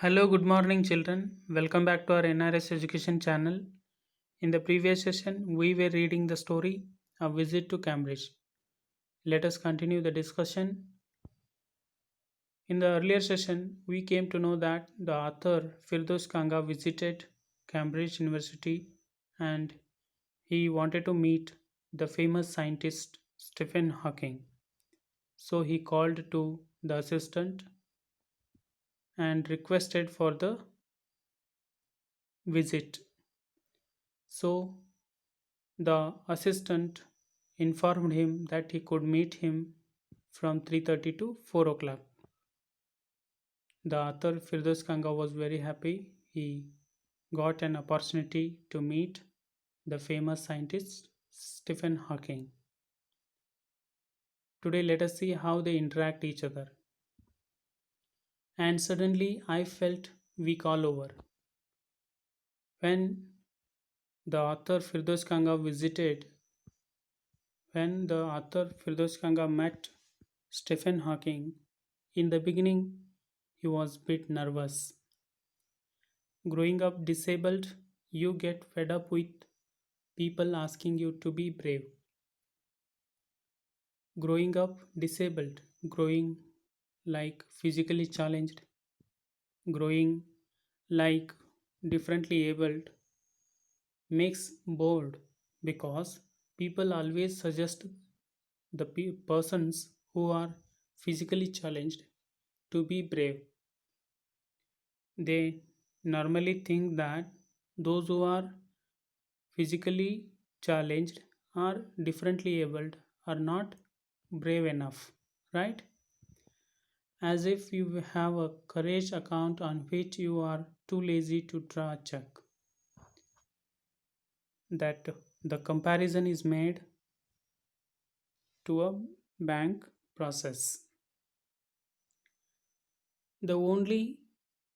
Hello, good morning, children. Welcome back to our NRS Education channel. In the previous session, we were reading the story A Visit to Cambridge. Let us continue the discussion. In the earlier session, we came to know that the author Firdos Kanga visited Cambridge University and he wanted to meet the famous scientist Stephen Hawking. So he called to the assistant and requested for the visit. So the assistant informed him that he could meet him from 3:30 to 4 o'clock. The author Firdos Kanga was very happy. He got an opportunity to meet the famous scientist Stephen Hawking. Today let us see how they interact each other. And suddenly I felt weak all over. When the author Firdos Kanga visited, when the author Firdos Kanga met Stephen Hawking, in the beginning he was a bit nervous. Growing up disabled, you get fed up with people asking you to be brave. Growing up disabled, growing like physically challenged, growing like differently abled makes bored because people always suggest the persons who are physically challenged to be brave. They normally think that those who are physically challenged or differently abled are not brave enough, right? As if you have a courage account on which you are too lazy to draw a check. That the comparison is made to a bank process. The only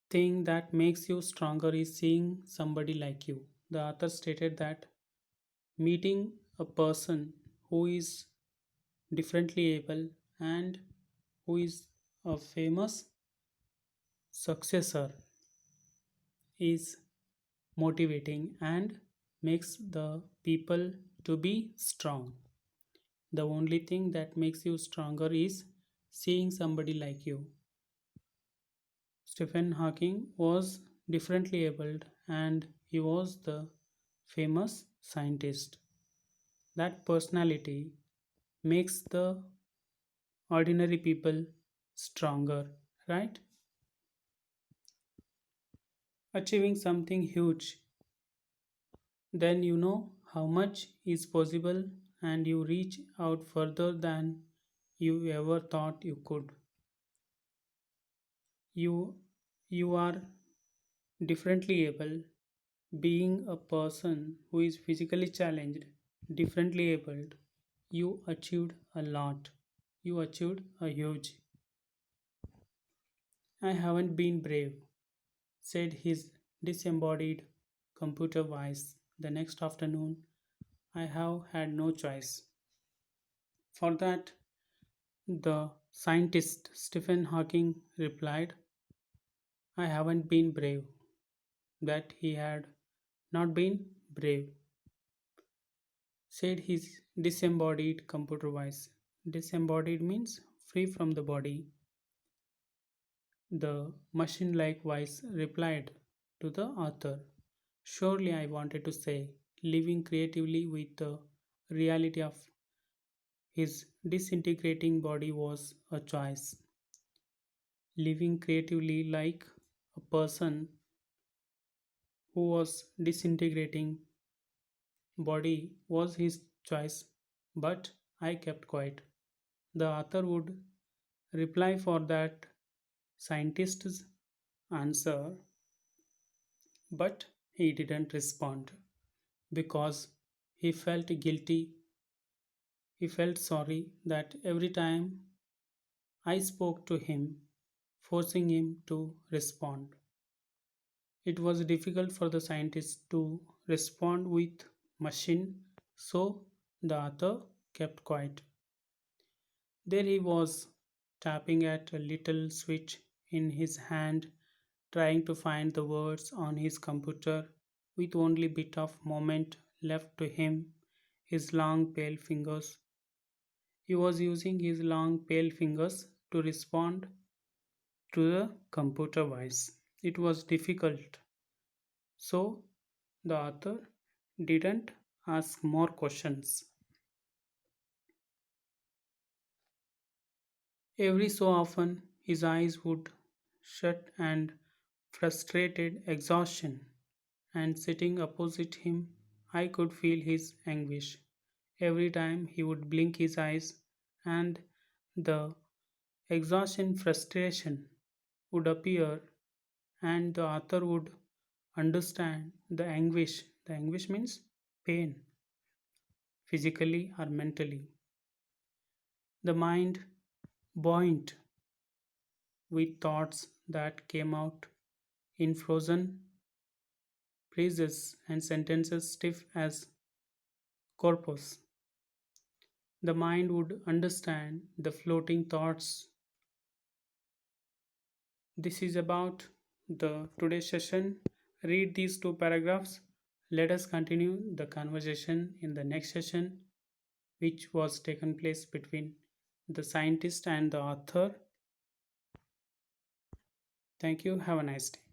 thing that makes you stronger is seeing somebody like you. The author stated that meeting a person who is differently able and who is a famous successor is motivating and makes the people to be strong. The only thing that makes you stronger is seeing somebody like you. Stephen Hawking was differently abled and he was the famous scientist. That personality makes the ordinary people stronger, right? Achieving something huge, then you know how much is possible and you reach out further than you ever thought you could. You you are differently able, being a person who is physically challenged, differently abled. You achieved a lot, you achieved a huge. I haven't been brave, said his disembodied computer voice. The next afternoon I have had no choice. For that, the scientist Stephen Hawking replied, I haven't been brave. That he had not been brave, said his disembodied computer voice. Disembodied means free from the body. The machine like voice replied to the author, surely I wanted to say, living creatively with the reality of his disintegrating body was a choice. Living creatively like a person who was disintegrating body was his choice, but I kept quiet. The author would reply for that scientist's answer, but he didn't respond because he felt guilty. He felt sorry that every time I spoke to him, forcing him to respond. It was difficult for the scientist to respond with machine, so the author kept quiet. There he was, tapping at a little switch in his hand trying to find the words on his computer with only bit of moment left to him, his long pale fingers. He was using his long pale fingers to respond to the computer voice. It was difficult. So the author didn't ask more questions. Every so often his eyes would shut and frustrated exhaustion, and sitting opposite him I could feel his anguish. Every time he would blink his eyes and the exhaustion frustration would appear, and the author would understand the anguish. The anguish means pain, physically or mentally. The mind buoyant with thoughts that came out in frozen phrases and sentences stiff as corpus. The mind would understand the floating thoughts. This is about the today's session. Read these two paragraphs. Let us continue the conversation in the next session, which was taken place between the scientist and the author. Thank you. Have a nice day.